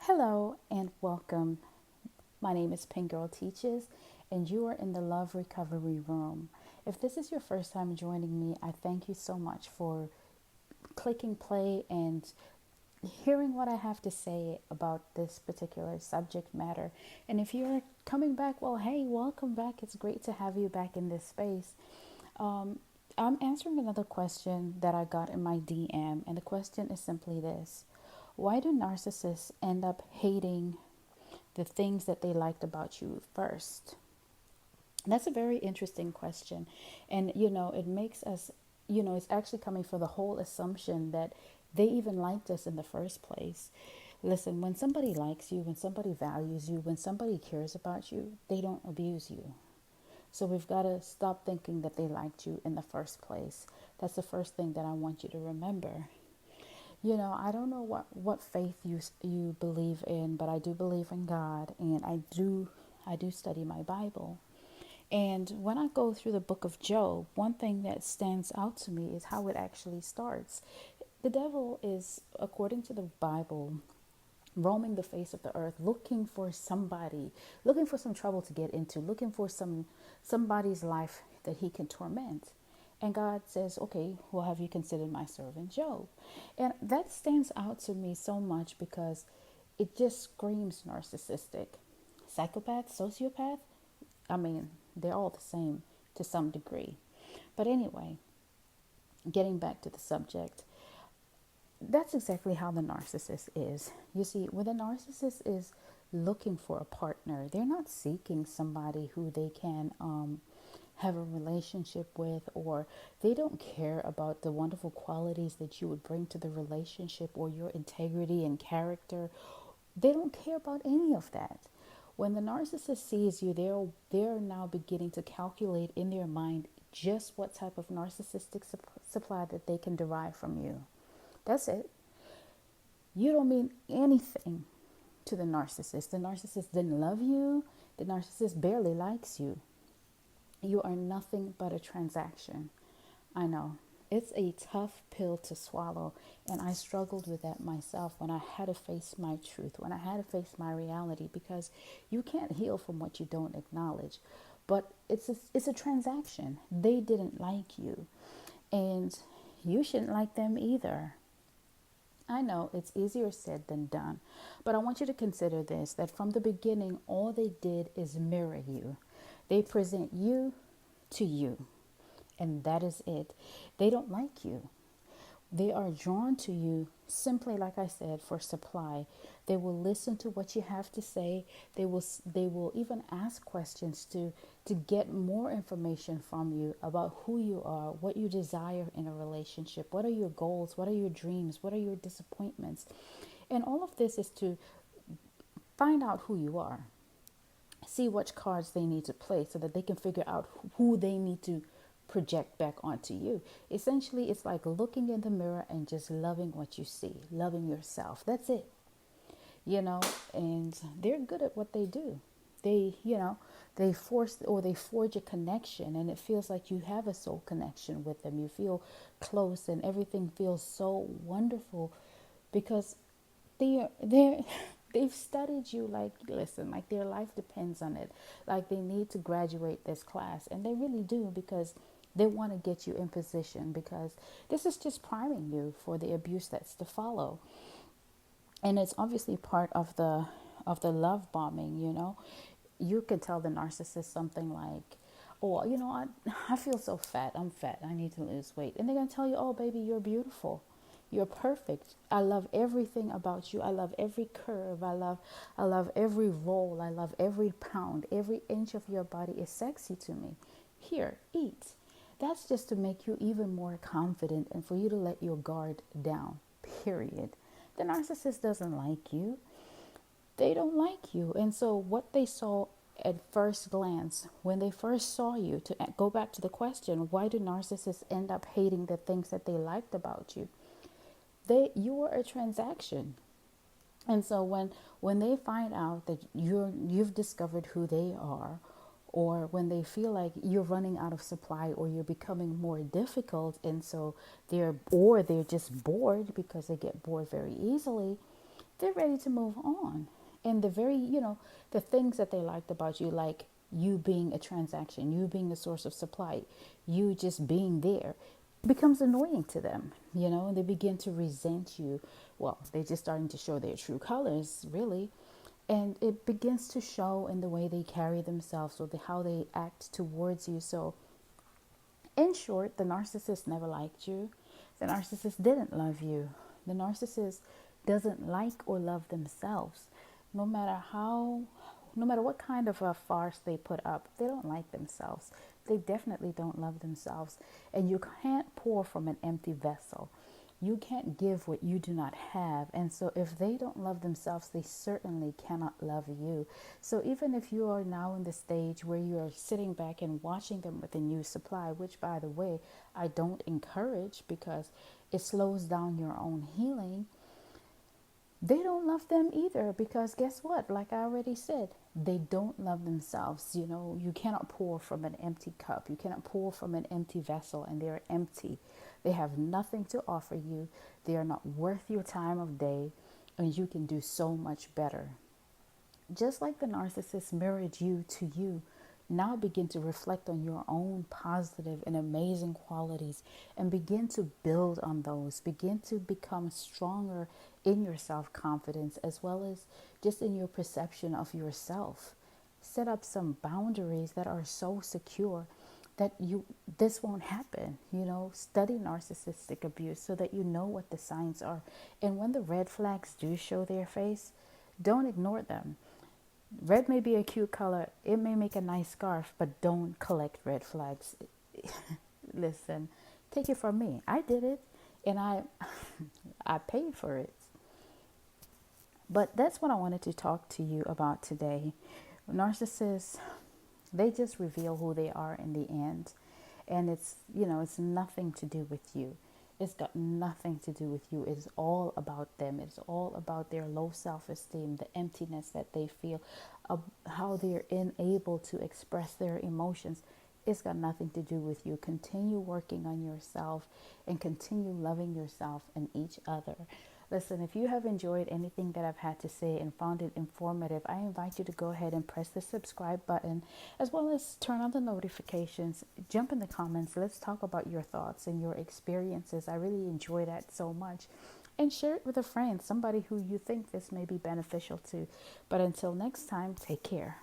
Hello and welcome. My name is Pink Girl Teaches, and you are in the Love Recovery Room. If this is your first time joining me, I thank you so much for clicking play and hearing what I have to say about this particular subject matter. And if you're coming back, well, hey, welcome back. It's great to have you back in this space. Um, I'm answering another question that I got in my DM, and the question is simply this: why do narcissists end up hating the things that they liked about you first? That's a very interesting question. And, it makes us, it's actually coming from the whole assumption that they even liked us in the first place. Listen, when somebody likes you, when somebody values you, when somebody cares about you, they don't abuse you. So we've got to stop thinking that they liked you in the first place. That's the first thing that I want you to remember. I don't know what faith you believe in, but I do believe in God, and I do study my Bible. And when I go through the book of Job, one thing that stands out to me is how it actually starts. The devil is, according to the Bible, roaming the face of the earth, looking for somebody, looking for some trouble to get into, looking for somebody's life that he can torment. And God says, okay, well, have you considered my servant Job? And that stands out to me so much because it just screams narcissistic. Psychopath, sociopath, I mean, they're all the same to some degree. But anyway, getting back to the subject, that's exactly how the narcissist is. You see, when the narcissist is looking for a partner, they're not seeking somebody who they can have a relationship with, or they don't care about the wonderful qualities that you would bring to the relationship or your integrity and character. They don't care about any of that. When the narcissist sees you, they're now beginning to calculate in their mind just what type of narcissistic supply that they can derive from you. That's it. You don't mean anything to the narcissist. The narcissist didn't love you. The narcissist barely likes you. You are nothing but a transaction. I know. It's a tough pill to swallow. And I struggled with that myself when I had to face my truth, when I had to face my reality, because you can't heal from what you don't acknowledge. But it's a transaction. They didn't like you. And you shouldn't like them either. I know it's easier said than done, but I want you to consider this: that from the beginning, all they did is mirror you. They present you to you, and that is it. They don't like you. They are drawn to you simply, like I said, for supply. They will listen to what you have to say. They will even ask questions to get more information from you about who you are, what you desire in a relationship, what are your goals, what are your dreams, what are your disappointments. And all of this is to find out who you are. See which cards they need to play so that they can figure out who they need to project back onto you. Essentially, it's like looking in the mirror and just loving what you see, loving yourself. That's it. you know, and they're good at what they do. They force or they forge a connection, and it feels like you have a soul connection with them. You feel close, and everything feels so wonderful because they're they've studied you. Like, listen, like their life depends on it. Like they need to graduate this class, and they really do, because they want to get you in position, because this is just priming you for the abuse that's to follow. And it's obviously part of the love bombing. You can tell the narcissist something like, oh, I feel so fat, I'm fat, I need to lose weight, and they're going to tell you, oh baby, you're beautiful, you're perfect, I love everything about you, I love every curve, I love every roll, I love every pound, every inch of your body is sexy to me. Here, eat. That's just to make you even more confident and for you to let your guard down, period. The narcissist doesn't like you. They don't like you. And so, what they saw at first glance, when they first saw you, to go back to the question, why do narcissists end up hating the things that they liked about you? You were a transaction. And so when they find out that you've discovered who they are, or when they feel like you're running out of supply or you're becoming more difficult, and so they're just bored, because they get bored very easily, they're ready to move on. And the very, the things that they liked about you, like you being a transaction, you being the source of supply, you just being there, becomes annoying to them, and they begin to resent you. Well, they're just starting to show their true colors, really. And it begins to show in the way they carry themselves or how they act towards you. So, in short, the narcissist never liked you. The narcissist didn't love you. The narcissist doesn't like or love themselves. No matter how, no matter what kind of a farce they put up, they don't like themselves. They definitely don't love themselves. And you can't pour from an empty vessel. You can't give what you do not have. And so if they don't love themselves, they certainly cannot love you. So even if you are now in the stage where you are sitting back and watching them with a new supply, which by the way, I don't encourage because it slows down your own healing, they don't love them either, because guess what? Like I already said, they don't love themselves. You cannot pour from an empty cup. You cannot pour from an empty vessel, and they're empty. They have nothing to offer you. They are not worth your time of day, and you can do so much better. Just like the narcissist mirrored you to you, now begin to reflect on your own positive and amazing qualities and begin to build on those. Begin to become stronger in your self confidence as well as just in your perception of yourself. Set up some boundaries that are so secure that this won't happen. Study narcissistic abuse so that you know what the signs are. And when the red flags do show their face, don't ignore them. Red may be a cute color. It may make a nice scarf, but don't collect red flags. Listen, take it from me. I did it, and I I paid for it. But that's what I wanted to talk to you about today. Narcissists, they just reveal who they are in the end, and it's nothing to do with you. It's got nothing to do with you. It's all about them. It's all about their low self-esteem, the emptiness that they feel, how they're unable to express their emotions. It's got nothing to do with you. Continue working on yourself and continue loving yourself and each other. Listen, if you have enjoyed anything that I've had to say and found it informative, I invite you to go ahead and press the subscribe button as well as turn on the notifications. Jump in the comments. Let's talk about your thoughts and your experiences. I really enjoy that so much. And share it with a friend, somebody who you think this may be beneficial to. But until next time, take care.